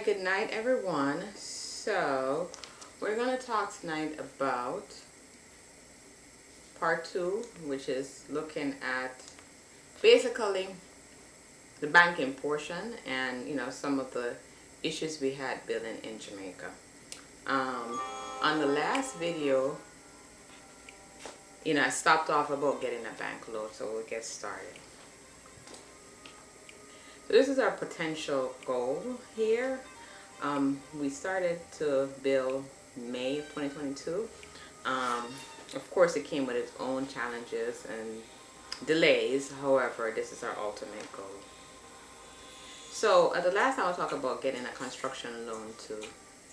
good night everyone. So we're going to talk tonight about part 2, which is looking at basically the banking portion and some of the issues we had building in Jamaica. On the last video, I stopped off about getting a bank loan, so we'll get started. So this is our potential goal here. We started to build May of 2022. Of course, it came with its own challenges and delays. However, this is our ultimate goal. So at the last time I talked about getting a construction loan to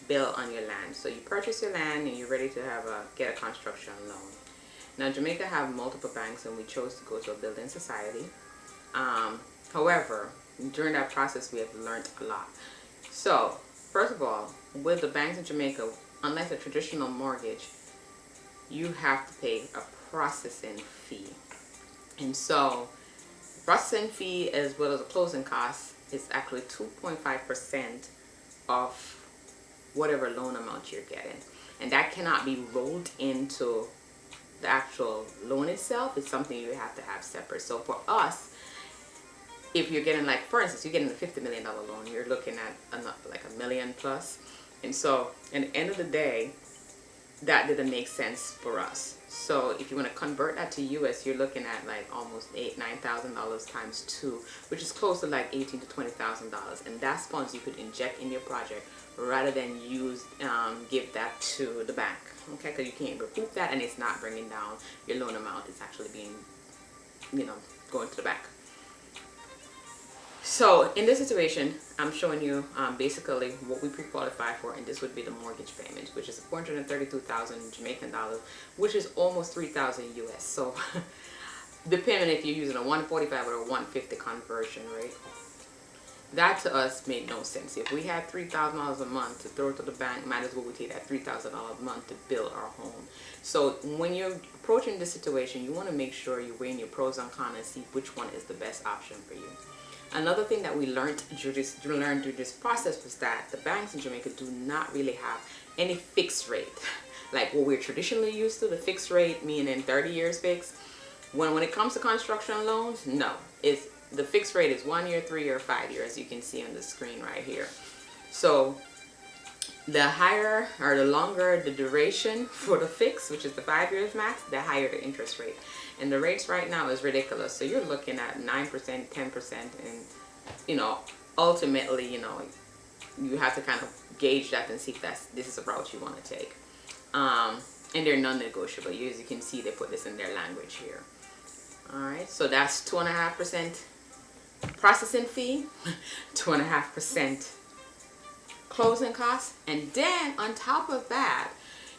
build on your land. So you purchase your land and you're ready to get a construction loan. Now Jamaica have multiple banks and we chose to go to a building society. However, during that process we have learned a lot. So first of all, with the banks in Jamaica, unlike a traditional mortgage, you have to pay a processing fee. And so the processing fee as well as the closing costs is actually 2.5% of whatever loan amount you're getting. And that cannot be rolled into the actual loan itself. It's something you have to have separate. So for us, if you're getting, like, for instance, you're getting a $50 million loan, you're looking at like $1 million plus. And so at the end of the day, that didn't make sense for us. So if you want to convert that to US, you're looking at like almost $9,000 times 2, which is close to like $18,000 to $20,000. And that's funds you could inject in your project rather than give that to the bank. Okay, because you can't recoup that and it's not bringing down your loan amount. It's actually being, going to the bank. So in this situation, I'm showing you basically what we pre-qualify for, and this would be the mortgage payment, which is 432,000 Jamaican dollars, which is almost 3,000 US. So depending if you're using a 145 or a 150 conversion rate, that to us made no sense. If we had $3,000 a month to throw to the bank, might as well we take that $3,000 a month to build our home. So when you're approaching this situation, you want to make sure you're weighing your pros and cons and see which one is the best option for you. Another thing that we learned through this process was that the banks in Jamaica do not really have any fixed rate. Like what we're traditionally used to, the fixed rate meaning 30 years fixed. When it comes to construction loans, no. The fixed rate is 1 year, 3 year, 5 years, as you can see on the screen right here. So the higher or the longer the duration for the fix, which is the 5 years max, the higher the interest rate. And the rates right now is ridiculous. So you're looking at 9%, 10%, and ultimately, you have to kind of gauge that and see if this is a route you want to take. And they're non-negotiable. As you can see, they put this in their language here. All right, so that's 2.5% processing fee, 2.5% closing costs, and then on top of that,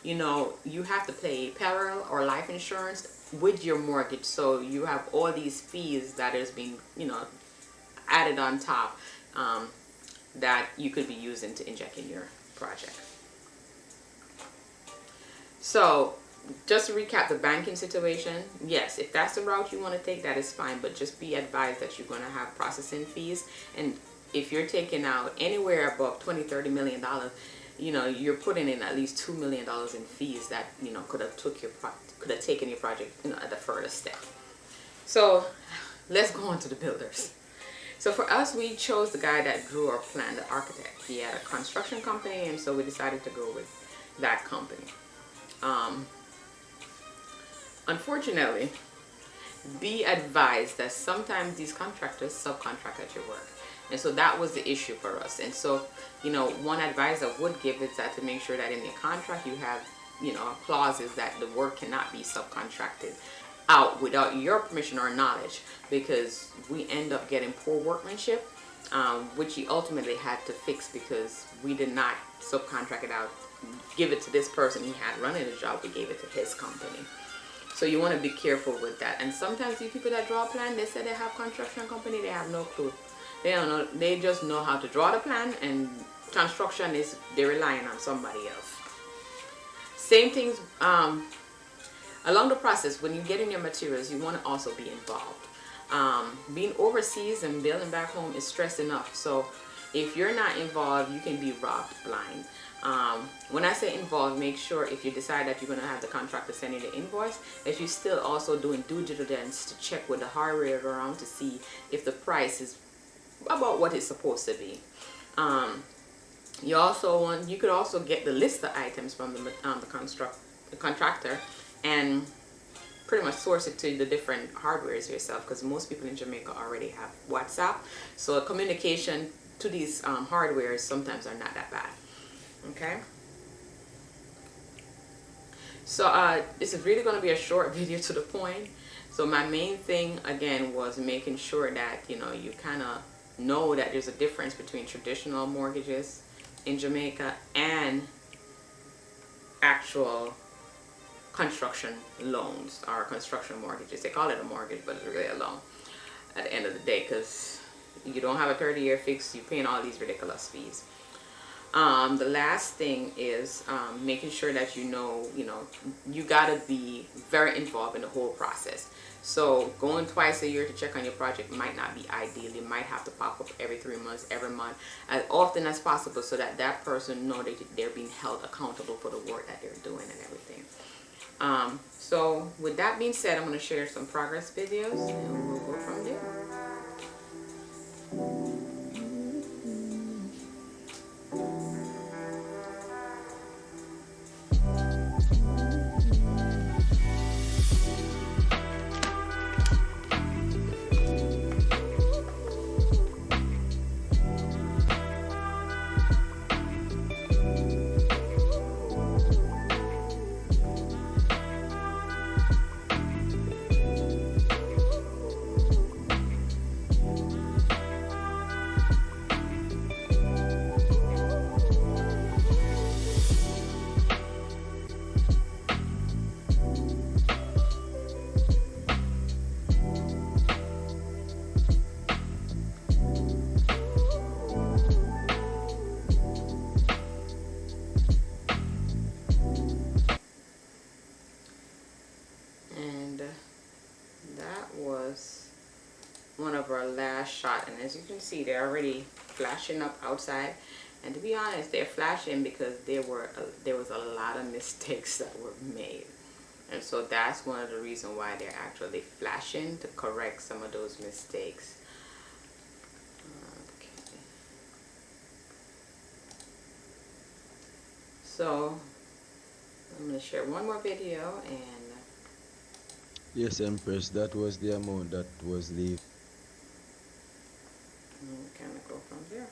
you have to pay peril or life insurance with your mortgage. So you have all these fees that is being added on top that you could be using to inject in your project. So just to recap the banking situation, yes, if that's the route you want to take, that is fine, but just be advised that you're going to have processing fees. And if you're taking out anywhere above $20-30 million, you're putting in at least $2 million in fees that could have taken your project at the further step. So let's go on to the builders. So for us, we chose the guy that drew our plan, the architect. He had a construction company, and so we decided to go with that company. Unfortunately, be advised that sometimes these contractors subcontract at your work. And so that was the issue for us. And so, one advice I would give is that to make sure that in your contract you have, clauses that the work cannot be subcontracted out without your permission or knowledge, because we end up getting poor workmanship, which he ultimately had to fix because we did not subcontract it out, give it to this person he had running the job. We gave it to his company. So you want to be careful with that. And sometimes these people that draw a plan, they say they have construction company, they have no clue. They don't know. They just know how to draw the plan, and construction is they're relying on somebody else. Same things along the process. When you get in your materials, you want to also be involved. Being overseas and building back home is stress enough. So If you're not involved, you can be robbed blind. When I say involved, make sure if you decide that you're going to have the contractor send you the invoice, that you're still also doing due diligence to check with the hardware around to see if the price is about what it's supposed to be. You could also get the list of items from the contractor and pretty much source it to the different hardwares yourself, because most people in Jamaica already have WhatsApp, so communication to these hardwares sometimes are not that bad. Okay, so this is really going to be a short video, to the point. So my main thing again was making sure that you kind of know that there's a difference between traditional mortgages in Jamaica and actual construction loans or construction mortgages. They call it a mortgage, but it's really a loan at the end of the day, because you don't have a 30-year fix, you're paying all these ridiculous fees. The last thing is making sure that you gotta be very involved in the whole process. So going twice a year to check on your project might not be ideal. You might have to pop up every 3 months, every month, as often as possible, so that that person know that they're being held accountable for the work that they're doing and everything. So with that being said, I'm going to share some progress videos and we'll go from there. One of our last shot, and as you can see, they're already flashing up outside. And to be honest, they're flashing because there was a lot of mistakes that were made, and so that's one of the reasons why they're actually flashing, to correct some of those mistakes. Okay. So I'm going to share one more video. And yes, Empress, that was the amount that was leaved. kind of go from there.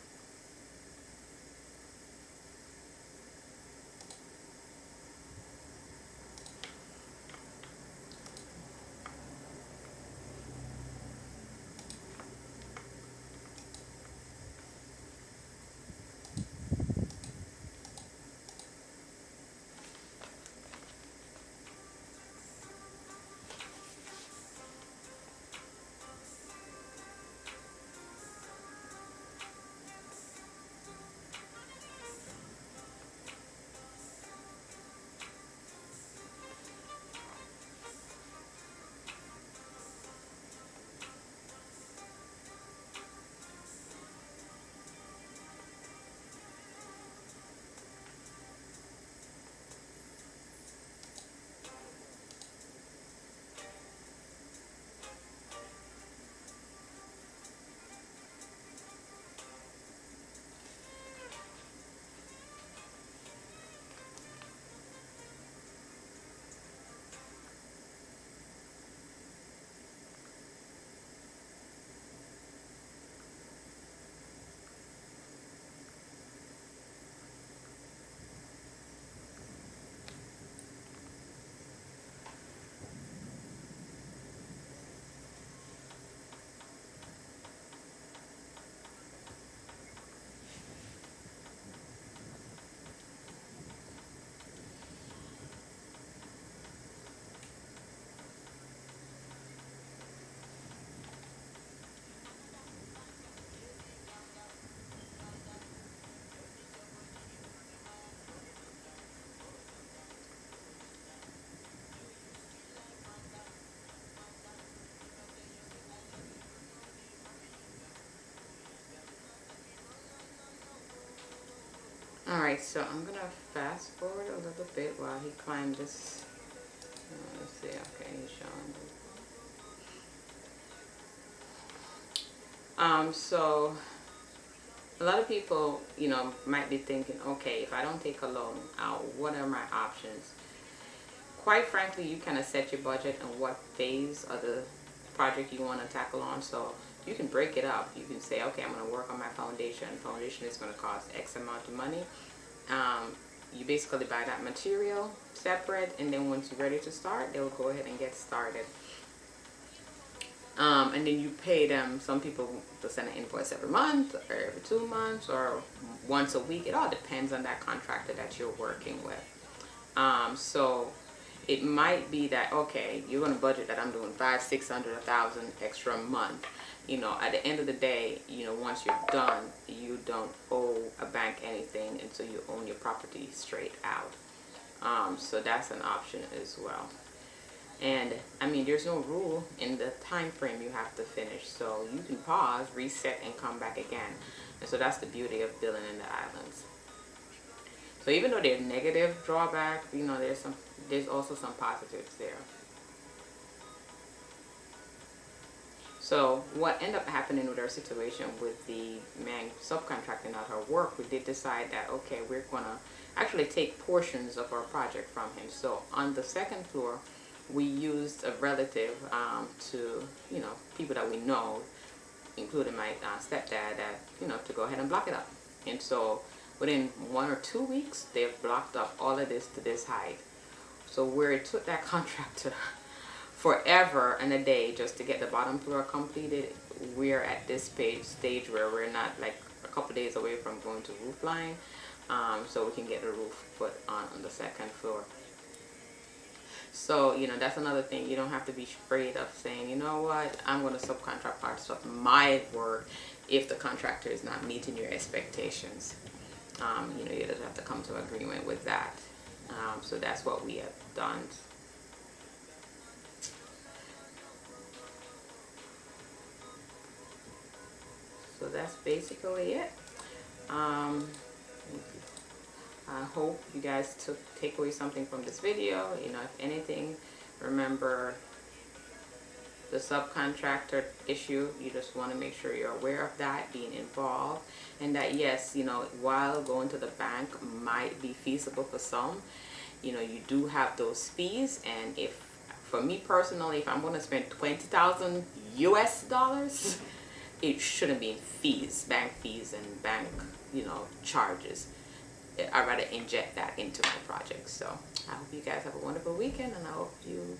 Alright, so I'm gonna fast forward a little bit while he climbed this. Let's see, okay, he's showing. So a lot of people, might be thinking, okay, if I don't take a loan out, what are my options? Quite frankly, you kind of set your budget and what phase of the project you want to tackle on. So you can break it up. You can say, okay, I'm going to work on my foundation. Foundation is going to cost X amount of money. You basically buy that material separate, and then once you're ready to start, they'll go ahead and get started. And then you pay them. Some people will send an invoice every month or every 2 months or once a week. It all depends on that contractor that you're working with. So it might be that, okay, you're going to budget that I'm doing $500, $600, $1,000 extra a month. At the end of the day, once you're done, you don't owe a bank anything, and so you own your property straight out. So that's an option as well. And I mean, there's no rule in the time frame you have to finish, so you can pause, reset, and come back again. And so that's the beauty of building in the islands. So even though there's negative drawback, there's also some positives there. So what ended up happening with our situation with the man subcontracting out her work, we did decide that, okay, we're gonna actually take portions of our project from him. So on the second floor, we used a relative to, people that we know, including my stepdad, that, to go ahead and block it up. And so within 1 or 2 weeks, they've blocked up all of this to this height. So where it took that contractor forever and a day just to get the bottom floor completed, we're at this stage where we're not like a couple days away from going to roof line, so we can get the roof put on the second floor. So, that's another thing. You don't have to be afraid of saying, you know what, I'm going to subcontract parts of my work if the contractor is not meeting your expectations. You just have to come to agreement with that. So that's what we have done. So that's basically it. I hope you guys take away something from this video. If anything, remember the subcontractor issue. You just want to make sure you're aware of that, being involved, and that yes, while going to the bank might be feasible for some, you do have those fees. And for me personally, if I'm going to spend $20,000 US, it shouldn't be fees, bank fees and bank, charges. I'd rather inject that into my project. So I hope you guys have a wonderful weekend, and I hope you